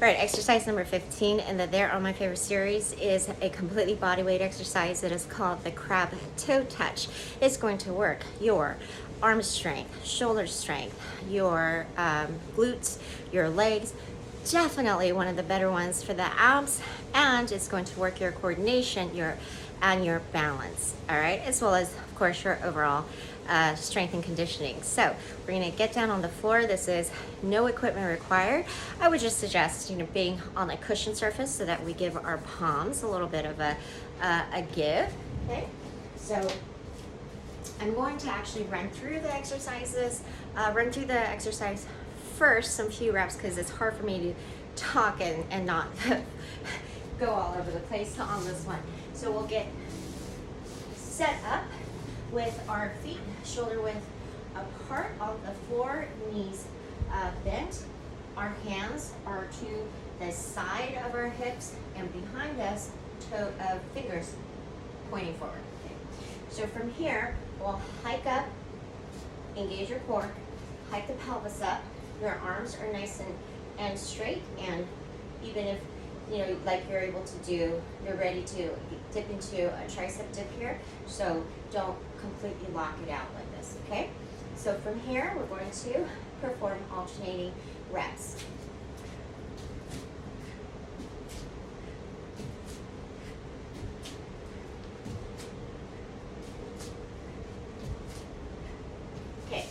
All right, exercise number 15 in the There On My Favorite series is a completely body weight exercise that is called the crab toe touch. It's going to work your arm strength, shoulder strength, your glutes, your legs, definitely one of the better ones for the abs, and it's going to work your coordination, and your balance, all right, as well as, of course, your overall strength and conditioning. So we're going to get down on the floor. This is no equipment required. I would just suggest, being on a cushion surface so that we give our palms a little bit of a give. Okay, so I'm going to actually run through the exercise first, some few reps, because it's hard for me to talk and not go all over the place on this one. So we'll get set up with our feet shoulder width apart on the floor, knees bent. Our hands are to the side of our hips and behind us, fingers pointing forward. Okay. So from here, we'll hike up, engage your core, hike the pelvis up. Your arms are nice and straight, and even if like you're able to do, you're ready to dip into a tricep dip here, so don't completely lock it out like this, okay? So from here, we're going to perform alternating reps. Okay.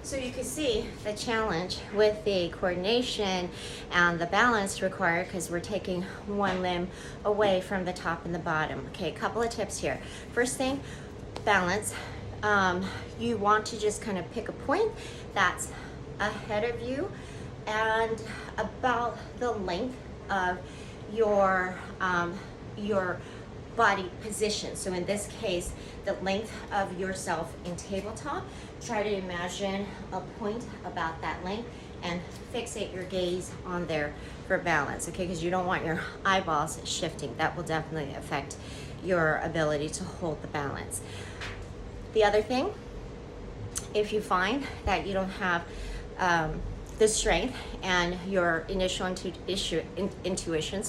So you can see the challenge with the coordination and the balance required, because we're taking one limb away from the top and the bottom. Okay, a couple of tips here. First thing, balance. You want to just kind of pick a point that's ahead of you and about the length of your body position. So in this case, the length of yourself in tabletop. Try to imagine a point about that length and fixate your gaze on there for balance, okay? Because you don't want your eyeballs shifting. That will definitely affect your ability to hold the balance. The other thing, if you find that you don't have the strength, and your initial intuition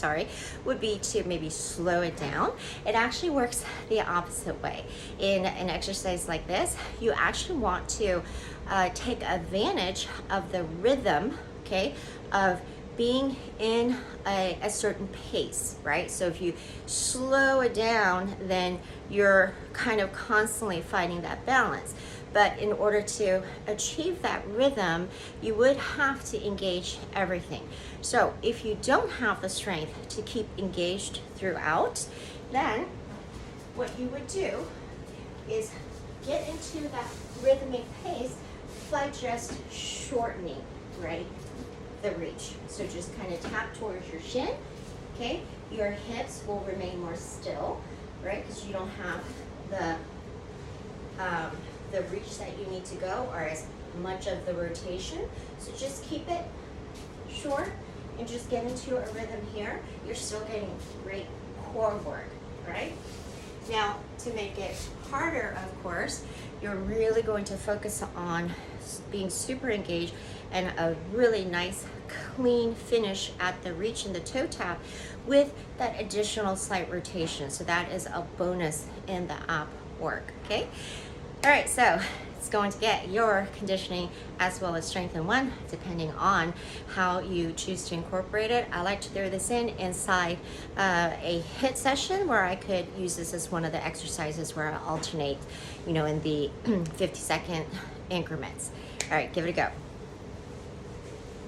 would be to maybe slow it down. It actually works the opposite way. In an exercise like this, you actually want to take advantage of the rhythm, okay, of being in a certain pace, right? So if you slow it down, then you're kind of constantly fighting that balance. But in order to achieve that rhythm, you would have to engage everything. So if you don't have the strength to keep engaged throughout, then what you would do is get into that rhythmic pace by just shortening, right, the reach. So just kind of tap towards your shin, okay? Your hips will remain more still, right, because you don't have the reach that you need to go, or as much of the rotation. So just keep it short and just get into a rhythm here. You're still getting great core work, right? Now, to make it harder, of course, you're really going to focus on being super engaged and a really nice, clean finish at the reach and the toe tap with that additional slight rotation. So that is a bonus in the ab work, okay? All right, so it's going to get your conditioning as well as strength in one, depending on how you choose to incorporate it. I like to throw this inside a HIIT session, where I could use this as one of the exercises where I alternate, in the 50-second increments. All right, give it a go.